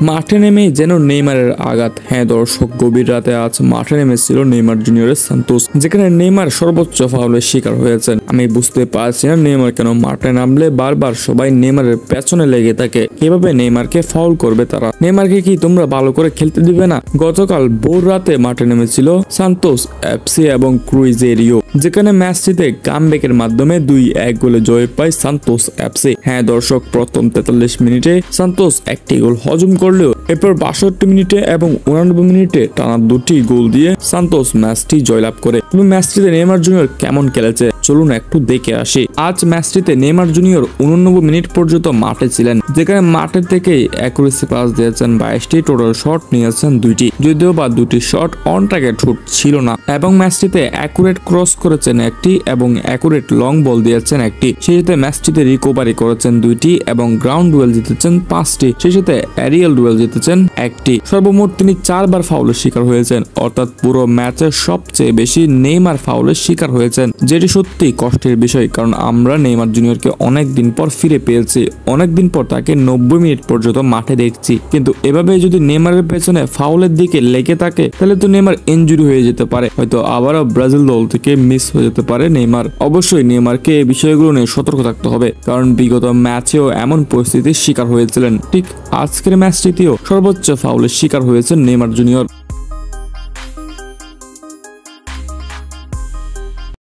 মাঠে নেমেই যেন নেইমারের আঘাত। হ্যাঁ দর্শক, গভীর রাতে আজ মাঠে নেমেছিল নেইমার জুনিয়রের সান্তোস, যেখানে নেইমার সর্বোচ্চ ফাউলের শিকার হয়েছেন। আমি বুঝতে পারছি না নেইমার কেন মাঠে নামলে বারবার সবাই নেইমারের পেছনে লেগে থাকে। কিভাবে নেইমারকে ফাউল করবে তারা? নেইমারকে কি তোমরা ভালো করে খেলতে দিবে না? গতকাল ভোর রাতে মাঠে নেমেছিল সান্তোস এফসি এবং ক্রুইজেরিও, যেখানে ম্যাচটিতে কামব্যাকের মাধ্যমে 2-1 গোলে জয় পায় সান্তোস এফসি। হ্যাঁ দর্শক, প্রথম 43 মিনিটে সান্তোস একটি গোল হজম করলেও এরপর 62 মিনিটে এবং 89 মিনিটে টানা 2টি গোল দিয়ে সান্তোস ম্যাচটি জয়লাভ করে। তবে ম্যাচটিতে নেইমার জুনিয়র কেমন খেলেছে চলুন একটু দেখে আসি। আজ ম্যাচটিতে নেইমার জুনিয়র 89 মিনিট পর্যন্ত মাঠে ছিলেন, যেখানে মাঠের থেকেই অ্যাকুরেসি পাস দিয়েছেন 22টি, টোটাল শট নিয়েছেন 2টি, যদিও বা 2টি শট অন টার্গেট শুট ছিল না। এবং ম্যাচটিতে অ্যাকুরেট ক্রস করেছেন 1টি এবং অ্যাকুরেট লং বল দিয়েছেন 1টি। সেই সাথে ম্যাচটিতে রিকভারি করেছেন 2টি এবং গ্রাউন্ড ডুয়েল জিতেছেন 5টি। সেই সাথে অ্যারিয়াল ডুয়েল জিতেছেন 1টি। সর্বমোট তিনি 4বার ফাউলের শিকার হয়েছেন, অর্থাৎ পুরো ম্যাচের সবচেয়ে বেশি নেইমার ফাউলের শিকার হয়েছেন, যেটি সত্যি কষ্টের বিষয়। কারণ আমরা নেইমার জুনিয়রকে অনেকদিন পর ফিরে পেয়েছি, অনেকদিন পর তাকে 90 মিনিট পর্যন্ত মাঠে দেখছি। কিন্তু এভাবে যদি নেইমারের পেছনে ফাউলের দিকে লেগে থাকে তাহলে তো নেইমার ইনজুরি হয়ে যেতে পারে, হয়তো আবারও ব্রাজিল দল থেকে মিস হয়ে যেতে পারে নেইমার। অবশ্যই নেইমারকে এই বিষয়গুলো নিয়ে সতর্ক থাকতে হবে, কারণ বিগত ম্যাচেও এমন পরিস্থিতির শিকার হয়েছিলেন। ঠিক আজকের ম্যাচটিতেও সর্বোচ্চ ফাউলের শিকার হয়েছেন নেইমার জুনিয়র।